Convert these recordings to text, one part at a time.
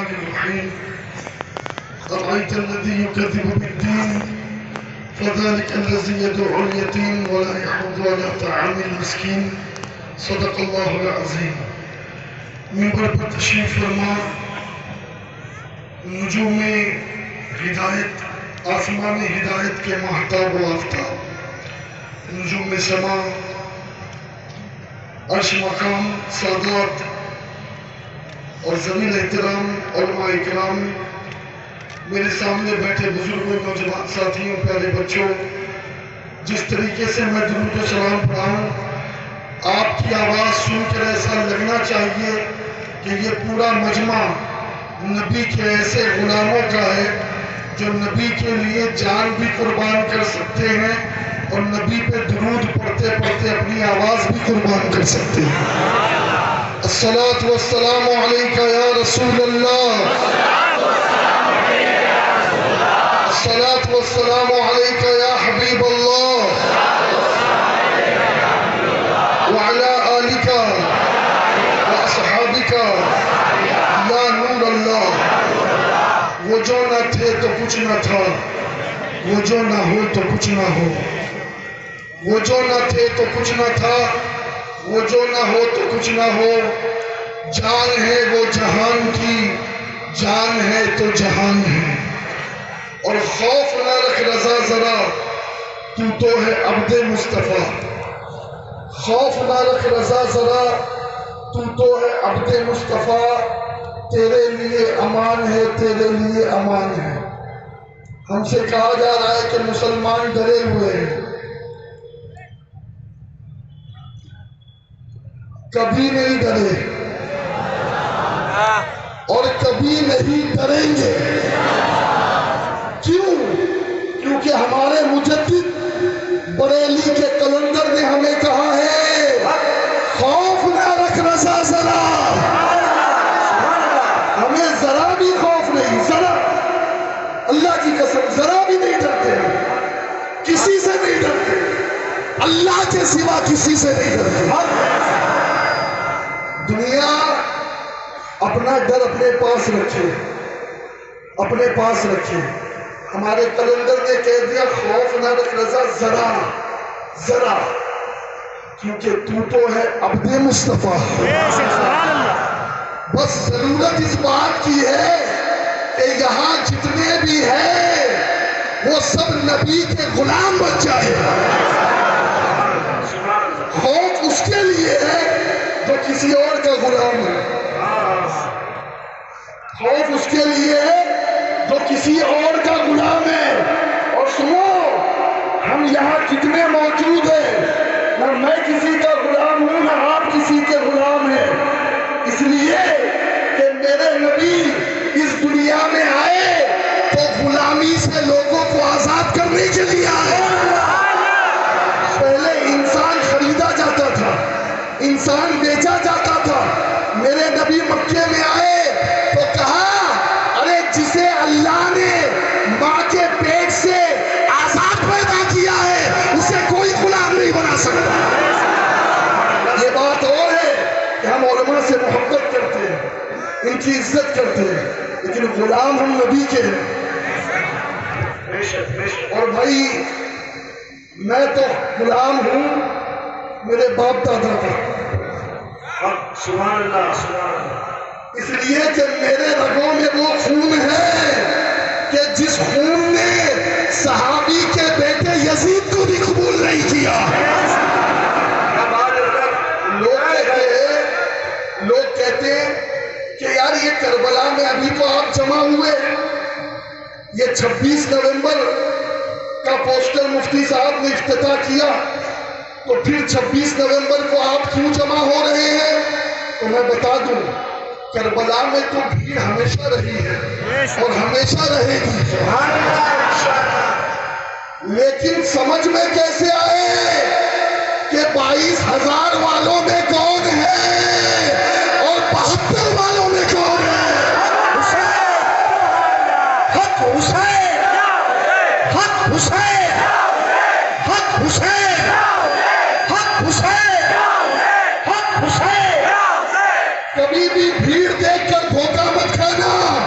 الرحيم أرأيت الذي يكذب بالدين فذلك الذي يدعو اليتيم ولا يحض على طعام المسكين صدق الله العظيم. منبر پر تشریف فرما نجوم ہدایت آسمان ہدایت کے ماہتاب و آفتاب نجوم سما عرش مقام سادات اور زمین احترام علماء اکرام میرے سامنے بیٹھے بزرگوں نوجوان ساتھیوں پیارے بچوں، جس طریقے سے میں درود و سلام پڑھاؤں آپ کی آواز سن کر ایسا لگنا چاہیے کہ یہ پورا مجمع نبی کے ایسے غلاموں کا ہے جو نبی کے لیے جان بھی قربان کر سکتے ہیں اور نبی پہ درود پڑھتے پڑھتے اپنی آواز بھی قربان کر سکتے ہیں۔ الصلاة والسلام علیکہ یا رسول اللہ، الصلاة والسلام علیکہ یا حبیب اللہ، وعلا آلکہ واصحابکہ یا نور اللہ۔ وہ جو نہ تھے تو کچھ نہ تھا، وہ جو نہ ہو تو کچھ نہ ہو، وہ جو نہ تھے تو کچھ نہ تھا، وہ جو نہ ہو تو کچھ نہ ہو، جان ہے وہ جہان کی، جان ہے تو جہان ہے۔ اور خوف نہ رکھ رضا ذرا، تو ہے عبد مصطفیٰ۔ خوف نہ رکھ رضا ذرا، تو ہے عبد مصطفیٰ۔ تیرے لیے امان ہے، تیرے لیے امان ہے۔ ہم سے کہا جا رہا ہے کہ مسلمان ڈرے ہوئے ہیں، کبھی نہیں ڈرے اور کبھی نہیں ڈریں گے۔ کیوں؟ کیونکہ ہمارے مجدد بریلی کے کلندر نے ہمیں کہا ہے خوف نہ رکھ رضا ذرا۔ ہمیں ذرا بھی خوف نہیں، ذرا، اللہ کی قسم ذرا بھی نہیں ڈرتے، کسی سے نہیں ڈرتے، اللہ کے سوا کسی سے نہیں ڈرتے۔ دنیا اپنا ڈر اپنے پاس رکھے، اپنے پاس رکھے۔ ہمارے کلندر نے کہہ دیا خوف نہ رکھ رضا ذرا، ذرا، کیونکہ تو ہے عبد مصطفیٰ۔ بس ضرورت اس بات کی ہے کہ یہاں جتنے بھی ہیں وہ سب نبی کے غلام بن جائے۔ خوف اس کے لیے ہے جو کسی اور کا غلام ہے، خوف اس کے لیے ہے جو کسی اور کا غلام ہے۔ اور سنو، ہم یہاں کتنے موجود ہیں، نہ میں کسی کا غلام ہوں نہ آپ کسی کے غلام ہیں، اس لیے کہ میرے نبی اس دنیا میں آئے تو غلامی سے لوگوں کو آزاد کرنے کے لیے آئے۔ پہلے انسان خریدا جاتا تھا، انسان بیچا جاتا تھا، میرے نبی مکے میں آئے تو کہا ارے جسے اللہ نے ماں کے پیٹ سے آزاد پیدا کیا ہے اسے کوئی غلام نہیں بنا سکتا۔ یہ بات اور ہے کہ ہم علماء سے محبت کرتے ہیں، ان کی عزت کرتے ہیں، لیکن غلام ہم نبی کے ہیں۔ اور بھائی میں تو غلام ہوں میرے باپ دادا کا، سبحان اللہ سبحان اللہ، اس لیے کہ میرے رگوں میں وہ خون ہے کہ جس خون نے صحابی کے بیٹے یزید کو بھی قبول نہیں کیا۔ لوگ کہتے ہیں کہ یار یہ کربلا میں ابھی تو آپ جمع ہوئے، یہ 26 نومبر کا پوسٹر مفتی صاحب نے افتتاح کیا، تو پھر 26 نومبر کو آپ کیوں جمع ہو رہے ہیں؟ تو میں بتا دوں کربلا میں تو بھیڑ ہمیشہ رہی ہے اور ہمیشہ رہے گی، لیکن سمجھ میں کیسے آئے کہ 22,000 والوں میں کون ہے اور 72 والوں میں کون ہے؟ حق حسین، حق حسین، حق حسین، حق حسین، حق حسین۔ کبھی بھی بھیڑ دیکھ کر دھوکہ مت کھانا۔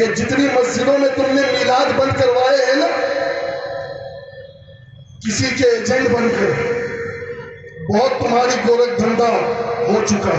یہ جتنی مسجدوں میں تم نے میلاد بند کروائے ہیں نا کسی کے ایجنٹ بن کر، بہت تمہاری گورکھ دھندا ہو چکا۔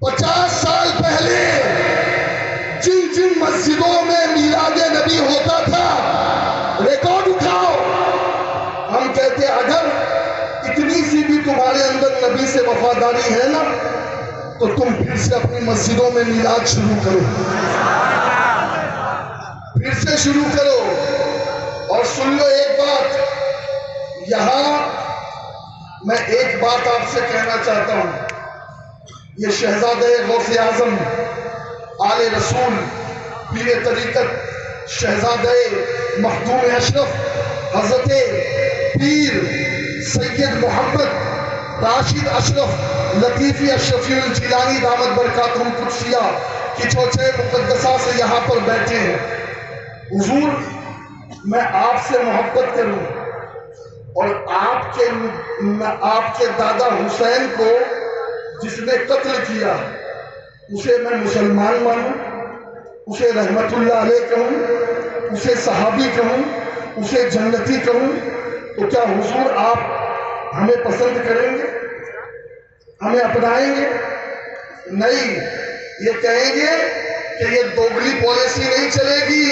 50 سال پہلے جن جن مسجدوں میں میلاد نبی ہوتا تھا ریکارڈ اٹھاؤ، ہم کہتے اگر اتنی سی بھی تمہارے اندر نبی سے وفاداری ہے نا تو تم پھر سے اپنی مسجدوں میں میلاد شروع کرو، پھر سے شروع کرو۔ اور سن لو ایک بات، یہاں میں ایک بات آپ سے کہنا چاہتا ہوں، یہ شہزادہ غوث اعظم آل رسول پیر طریقت شہزادہ مخدوم اشرف حضرت پیر سید محمد راشد اشرف لطیفی اشرفی الجیلانی دامت برکاتہم قدسیہ کی چوچے مقدسہ سے یہاں پر بیٹھے ہیں۔ حضور میں آپ سے محبت کروں اور آپ کے دادا حسین کو جس نے قتل کیا اسے میں مسلمان مانوں، اسے رحمت اللہ علیہ کہوں، اسے صحابی کہوں، اسے جنتی کہوں، تو کیا حضور آپ ہمیں پسند کریں گے، ہمیں اپنائیں گے؟ نہیں، یہ کہیں گے کہ یہ دوگلی پالیسی نہیں چلے گی،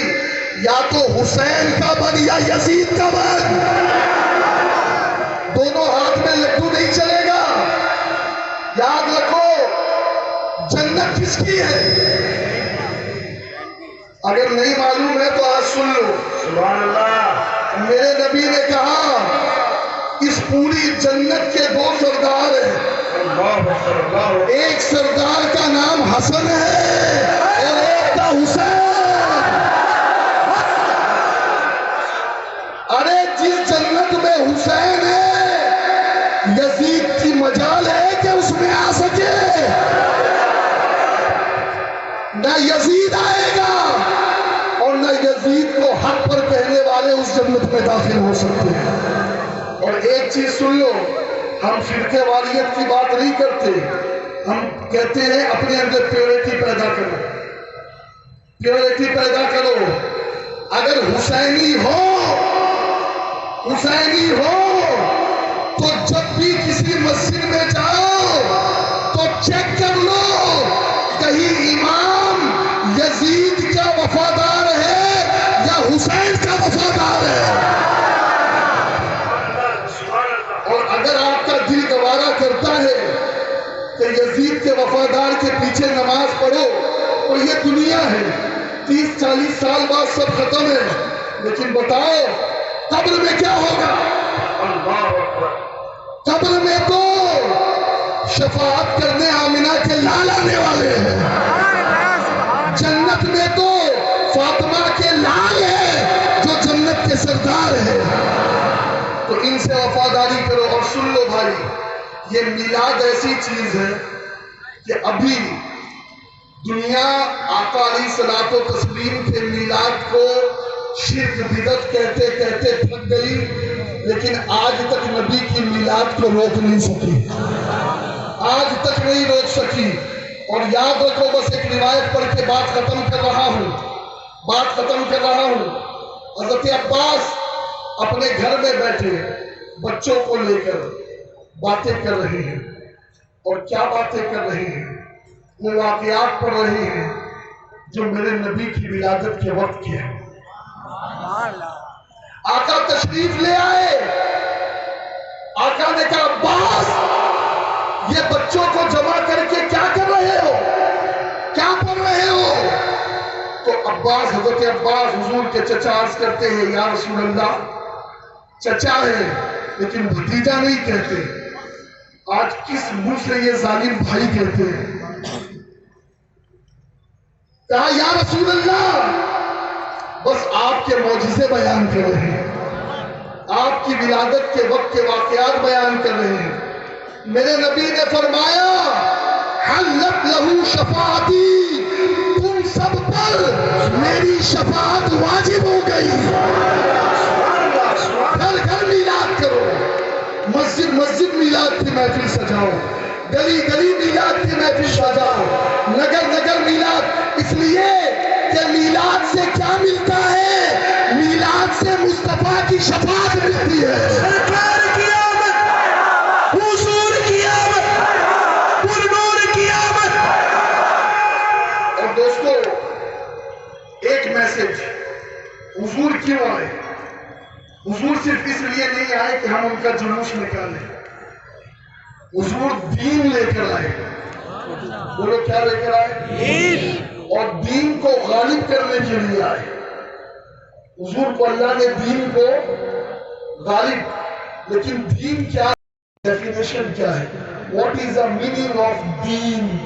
یا تو حسین کا بن یا یزید کا بن، دونوں ہاتھ میں لڈو نہیں چلے گا۔ یاد رکھو جنت کس کی ہے؟ اگر نہیں معلوم ہے تو آج سن لو۔ سبحان اللہ۔ میرے نبی نے کہا اس پوری جنت کے 2 سردار ہیں، ایک سردار کا نام حسن ہے اور ایک کا حسین۔ ارے جس جنت میں حسین ہے یزید کی مجال ہے کہ اس میں آ سکے؟ نہ یزید آئے گا اور نہ یزید کو حق پر کہنے والے اس جنت میں داخل ہو سکتے ہیں۔ اور ایک چیز سن لو، ہم فرقے واریت کی بات نہیں کرتے، ہم کہتے ہیں اپنے اندر پیورٹی پیدا کرو، پیورٹی پیدا کرو۔ اگر حسینی ہو تو جب بھی کسی مسجد میں جاؤ تو چیک کر لو کہیں امام یزید کا وفادار ہے یا حسین کا وفادار ہے۔ اور اگر آپ کا دل گوارا کرتا ہے کہ یزید کے وفادار کے پیچھے نماز پڑھو تو یہ دنیا ہے، 30-40 سال بعد سب ختم ہے، لیکن بتاؤ قبر میں کیا ہوگا؟ قبر میں تو شفاعت کرنے آمنہ کے لال آنے والے ہیں، جنت میں تو فاطمہ کے لال ہے جو جنت کے سردار ہے۔ تو ان سے وفاداری کرو۔ اور سن لو بھائی، یہ میلاد ایسی چیز ہے کہ ابھی دنیا آقا علیہ الصلوۃ والتسلیم کے میلاد کو شرک بدعت کہتے کہتے تھک گئی، لیکن آج تک نبی کی میلاد کو روک نہیں سکی، آج تک نہیں روک سکی۔ اور یاد رکھو، بس ایک روایت پڑھ کے بات ختم کر رہا ہوں۔ حضرت عباس اپنے گھر میں بیٹھے بچوں کو لے کر باتیں کر رہے ہیں، اور کیا باتیں کر رہے ہیں؟ وہ واقعات پڑھ رہے ہیں جو میرے نبی کی ولادت کے وقت کے ہیں۔ آقا تشریف لے آئے، آقا نے کہا عباس یہ بچوں کو جمع کر کے کیا کر رہے ہو، کیا پڑھ رہے ہو؟ تو حضرت عباس حضور کے چچا عرض کرتے ہیں یا رسول اللہ چچا ہے لیکن بھتیجا نہیں کہتے، آج کس منہ سے یہ ظالم بھائی کہتے ہیں؟ کہا یا رسول اللہ بس آپ کے معجزے بیان کر رہے ہیں، آپ کی ولادت کے وقت کے واقعات بیان کر رہے ہیں۔ میرے نبی نے فرمایا حلت لہو شفاعتی، تم سب پر میری شفاعت واجب ہو گئی۔ گھر گھر میلاد کرو، مسجد مسجد میلاد کی محفل سجاؤ، گلی گلی میلاد کی محفل سجاؤ، نگر نگر میلاد، اس لیے کہ میلاد سے کیا ملتا ہے؟ میلاد سے مصطفیٰ کی شفاعت ملتی ہے، سرکار کی آمد، حضور کی آمد، پرنور کی آمد۔ اور دوستو ایک میسج، حضور کیوں آئے؟ حضور صرف اس لیے نہیں آئے کہ ہم ان کا جلوس نکالیں، حضور دین لے کر آئے۔ بولو کیا لے کر آئے؟ دین۔ اور دین کو غالب کرنے کے لیے آئے۔ حضور کو اللہ نے دین کو غالب، لیکن دین کیا، ڈیفینیشن کیا ہے؟ What is the meaning of دین؟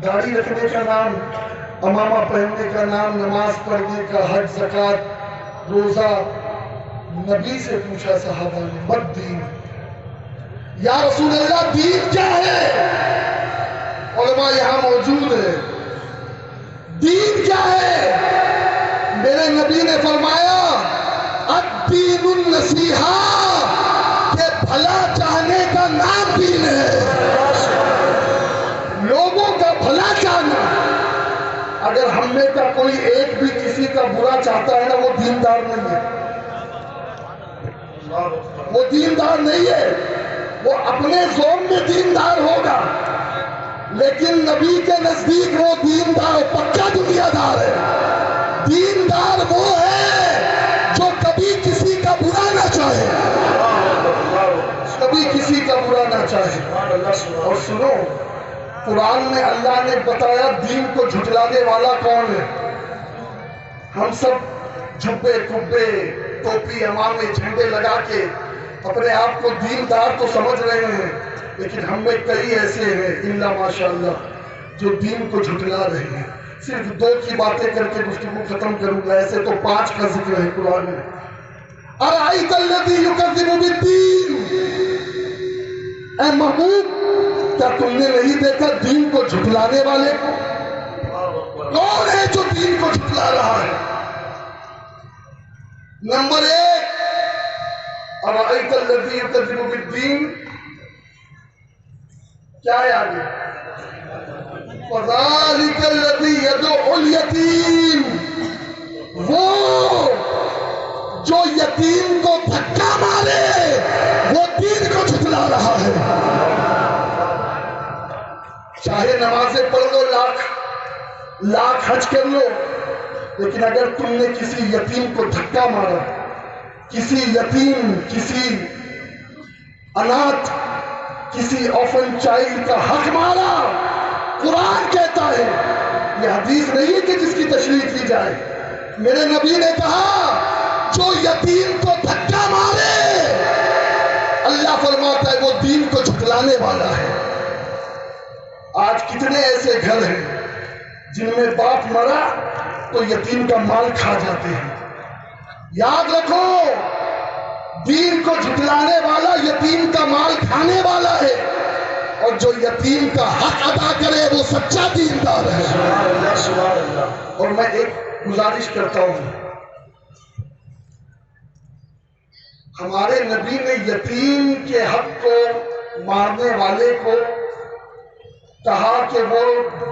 داڑھی رکھنے کا نام، امامہ پہننے کا نام، نماز پڑھنے کا، حج زکوٰۃ روزہ۔ نبی سے پوچھا صحابہ نے، مت دین، یا رسول اللہ دین کیا ہے؟ علماء یہاں موجود ہے، دین کیا ہے؟ میرے نبی نے فرمایا الدین النصیحہ، کہ بھلا چاہنے کا نام دین ہے، لوگوں کا بھلا چاہنا۔ اگر ہم میں کا کوئی ایک بھی کسی کا برا چاہتا ہے نا، وہ دیندار نہیں ہے، وہ دیندار نہیں ہے، وہ اپنے زون میں دیندار ہوگا، لیکن نبی کے نزدیک وہ دیندار پکا دنیا دار ہے۔ دیندار وہ ہے جو کبھی کسی کا برا نہ چاہے، کبھی کسی کا برا نہ چاہے۔ اور سنو، قرآن میں اللہ نے بتایا دین کو جھٹلانے والا کون ہے۔ ہم سب جھبے کبے ٹوپی امامے جھنڈے لگا کے اپنے آپ کو دیندار تو سمجھ رہے ہیں، لیکن ہم میں کئی ایسے ہیں الا ماشاءاللہ جو دین کو جھٹلا رہے ہیں۔ صرف 2 کی باتیں کر کے گفتگو ختم کروں گا، ایسے تو 5 کا ذکر ہے قرآن میں۔ ارأیت الذی یکذب بالدین، اے محبوب کیا تم نے نہیں دیکھا دین کو جھٹلانے والے کو؟ کون ہے جو دین کو جھٹلا رہا ہے؟ نمبر 1، ارأیت الذی یکذب بالدین، کیا ہے آگے؟ فذلک الذی یدعو الیتیم، وہ جو یتیم کو دھکا مارے وہ دین کو جھٹلا رہا ہے۔ چاہے نمازیں پڑھ لو، لاکھ حج کر لو، لیکن اگر تم نے کسی یتیم کو دھکا مارا، کسی یتیم، کسی اناتھ، کسی آرفن چائلڈ کا حق مارا، قرآن کہتا ہے، یہ حدیث نہیں ہے کہ جس کی تشریح کی جائے، میرے نبی نے کہا جو یتیم کو دھکا مارے، اللہ فرماتا ہے وہ دین کو جھٹلانے والا ہے۔ آج کتنے ایسے گھر ہیں جن میں باپ مرا تو یتیم کا مال کھا جاتے ہیں۔ یاد رکھو، دین کو جھٹلانے والا یتیم کا مال کھانے والا ہے، اور جو یتیم کا حق ادا کرے وہ سچا دیندار ہے۔ اور میں ایک گزارش کرتا ہوں، ہمارے نبی نے یتیم کے حق کو مارنے والے کو کہا کہ وہ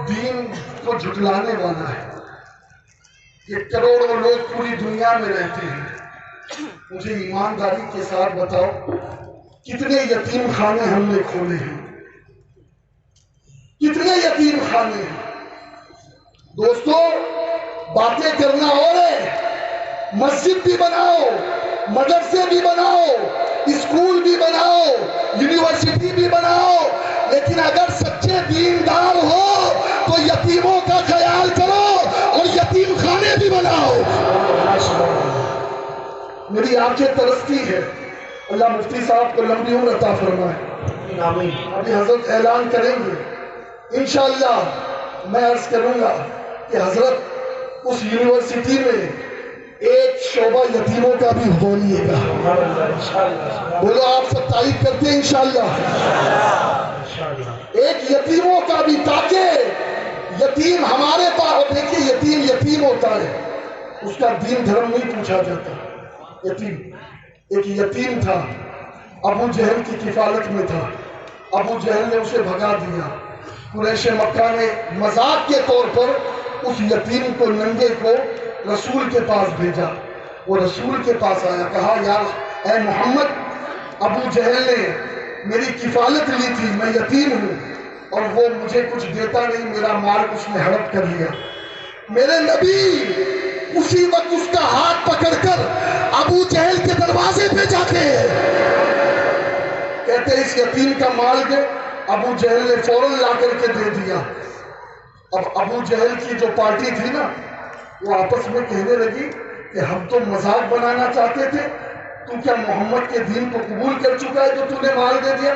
دین کو جھٹلانے والا ہے۔ یہ کروڑوں لوگ پوری دنیا میں رہتے ہیں، مجھے ایمانداری کے ساتھ بتاؤ کتنے یتیم خانے ہم نے کھولے ہیں، کتنے یتیم خانے ہیں؟ دوستو، باتیں کرنا اور ہے، مسجد بھی بناؤ، مدرسے بھی بناؤ، اسکول بھی بناؤ، یونیورسٹی بھی بناؤ، لیکن اگر سچے دیندار ہو تو یتیموں کا خیال کرو اور یتیم خانے بھی بناؤ۔ میری آنکھیں ترستی ہے، اللہ مفتی صاحب کو لمبی عمر عطا فرمائے، ابھی حضرت اعلان کریں گے انشاءاللہ۔ میں عرض کروں گا کہ حضرت اس یونیورسٹی میں ایک شعبہ یتیموں کا بھی کھولیے گا۔ بولو آپ سب تائید کرتے ہیں انشاءاللہ، ایک یتیموں کا بھی، تاکہ یتیم ہمارے پاس، دیکھیے یتیم یتیم ہوتا ہے، اس کا دین دھرم نہیں پوچھا جاتا۔ یتیم ایک یتیم تھا، ابو جہل کی کفالت میں تھا، ابو جہل نے اسے بھگا دیا. قریش مکہ نے مذاق کے طور پر اس یتیم کو ننگے کو رسول کے پاس بھیجا. وہ رسول کے پاس آیا, کہا یا اے محمد ابو جہل نے میری کفالت لی تھی, میں یتیم ہوں اور وہ مجھے کچھ دیتا نہیں, میرا مال اس نے ہڑپ کر لیا. میرے نبی اسی وقت اس کا ہاتھ پکڑ کر ابو جہل کے دروازے پہ جاتے ہیں, کہتے اس یتیم کا مال دے. ابو جہل نے فوراً لا کر کے دے دیا. اب ابو جہل کی جو پارٹی تھی نا, وہ آپس میں کہنے لگی کہ ہم تو مذاق بنانا چاہتے تھے, تو کیا محمد کے دین کو قبول کر چکا ہے جو تو نے مال دے دیا؟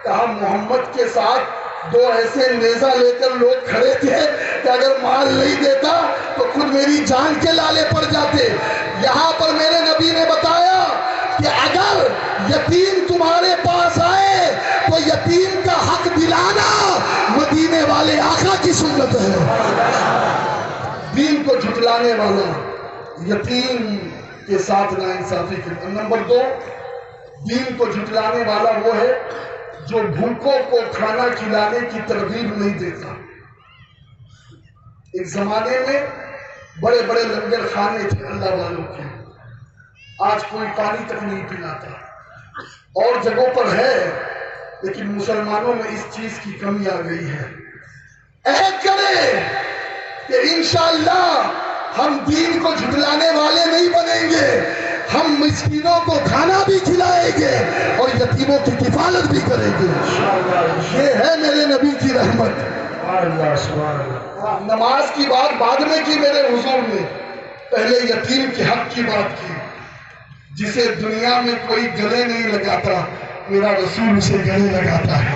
کہا محمد کے ساتھ دو ایسے نیزہ لے کر لوگ کھڑے تھے کہ اگر مال نہیں دیتا تو خود میری جان کے لالے پڑ جاتے. یہاں پر میرے نبی نے بتایا کہ اگر یتیم تمہارے پاس آئے تو یتیم کا حق دلانا مدینے والے آقا کی سنت ہے. دین کو جھٹلانے والا یتیم کے ساتھ ناانصافی کرتا. نمبر 2, دین کو جھٹلانے والا وہ ہے جو بھوکوں کو کھانا کھلانے کی ترغیب نہیں دیتا. ایک زمانے میں بڑے بڑے لنگر خانے تھے اللہ والوں کے, آج کوئی پانی تک نہیں پلاتا. اور جگہوں پر ہے لیکن مسلمانوں میں اس چیز کی کمی آ گئی ہے. عہد کریں کہ انشاءاللہ ہم دین کو جھٹلانے والے نہیں بنیں گے, ہم مسکینوں کو کھانا بھی کھلائیں گے اور یتیموں کی کفالت بھی کریں گے. یہ ہے میرے نبی کی رحمت. نماز کی بات بعد میں کی میرے حضور نے, پہلے یتیم کے حق کی بات کی. جسے دنیا میں کوئی گلے نہیں لگاتا, میرا رسول اسے گلے لگاتا ہے.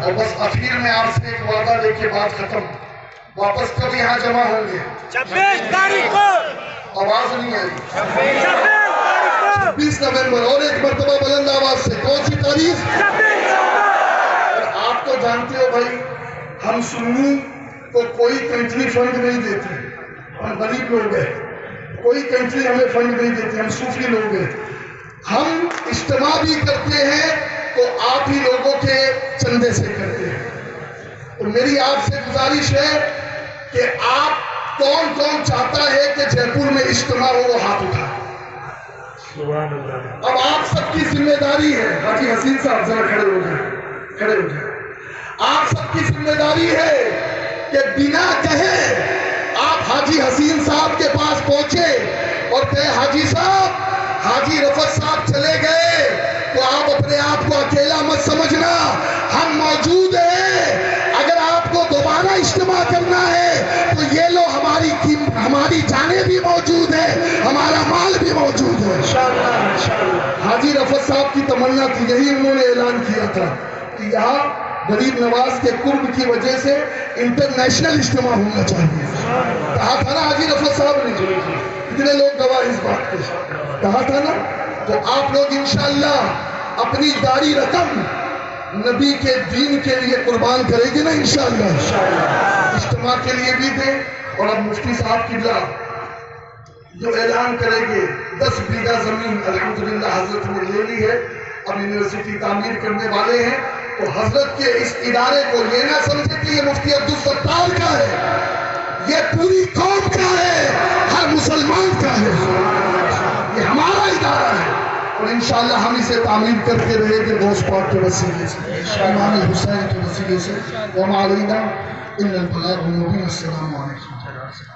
اور بس اخیر میں آپ سے ایک وعدہ لے کے بات ختم. واپس کب یہاں جمع ہوں گے؟ 26 تاریخ کو. آواز نہیں آئی. 26 نومبر. اور ایک مرتبہ بلند آواز سے, کون سی تاریخ؟ 26 آپ تو جانتے ہو بھائی, ہم سنی کو کوئی کنٹری فنڈ نہیں دیتی, ہم غریب لوگ ہیں, کوئی کنٹری ہمیں فنڈ نہیں دیتی, ہم صوفی لوگ ہیں. ہم اجتماع بھی کرتے ہیں تو آپ ہی لوگوں کے چندے سے کرتے ہیں. تو میری آپ سے گزارش ہے کہ آپ کون کون چاہتا ہے کہ جے پور میں اجتماع ہو, وہ ہاتھ اٹھائے. اب آپ سب کی ذمہ داری ہے. حاجی حسین صاحب ذرا کھڑے ہو جائیں, کھڑے ہو جائیں. آپ سب کی ذمہ داری ہے کہ بنا کہے آپ حاجی حسین صاحب کے پاس پہنچے اور کہے حاجی صاحب, حاجی رفعت صاحب چلے گئے تو آپ اپنے آپ کو اکیلا مت سمجھنا, ہم موجود ہیں. اگر آپ کو دوبارہ اجتماع کرنا ہے تو یہ لو, ہماری جانیں بھی موجود ہیں, ہمارا مال بھی موجود ہے. حاجی رفعت صاحب کی تمنا تھی, یہی انہوں نے اعلان کیا تھا کہ یہاں غریب نواز کے قرب کی وجہ سے انٹرنیشنل اجتماع ہونا چاہیے. کہا تھا نا حاجی رفعت صاحب نے, کتنے لوگ گواہ اس بات کے, کہا تھا نا. تو آپ لوگ انشاءاللہ اپنی داری رقم نبی کے دین کے لیے قربان کریں گے نا انشاءاللہ. اجتماع کے لیے بھی دیں. اور اب مفتی صاحب کی جو اعلان کریں گے, 10 بیگھہ زمین الحمدللہ حضرت نے لے لی ہے, اب یونیورسٹی تعمیر کرنے والے ہیں. تو حضرت کے اس ادارے کو یہ نہ سمجھے کہ یہ مفتی عبدالستار کا ہے, یہ پوری قوم کا ہے, ہر مسلمان کا ہے. یہ ہمارا ادارہ ہے اور انشاءاللہ ہم اسے تعمیر کرتے رہیں گے غوث پاک کے وسیلے سے, امام حسین کے وسیلے سے. وما علینا الا البلاغ المبین. السلام علیکم.